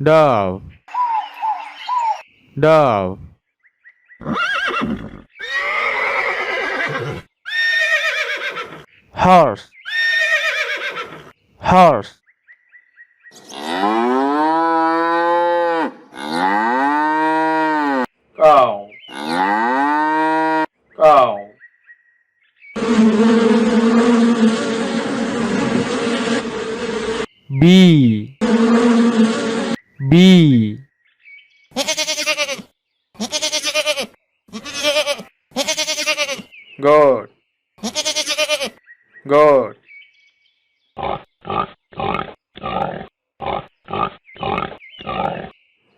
dove, dove. Horse, horse. Cow, cow. Bee, bee. Goat, goat.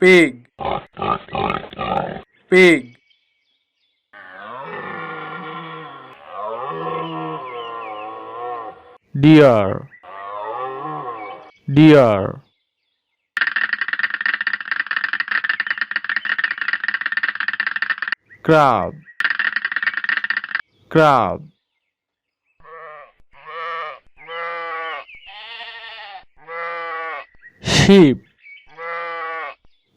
Pig, pig. Deer, deer. Crab, crab. Sheep,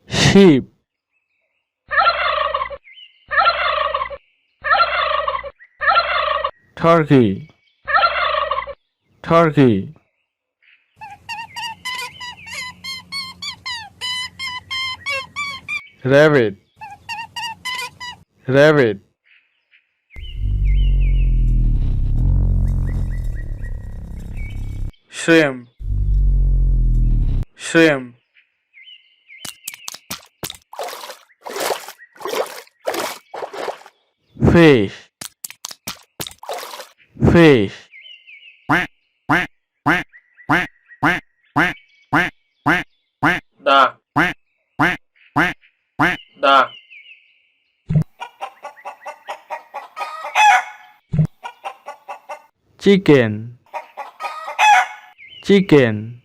sheep. Turkey, turkey. Rabbit, rabbit. Shrimp, shrimp. Fish, fish. Duck, duck. Chicken, chicken.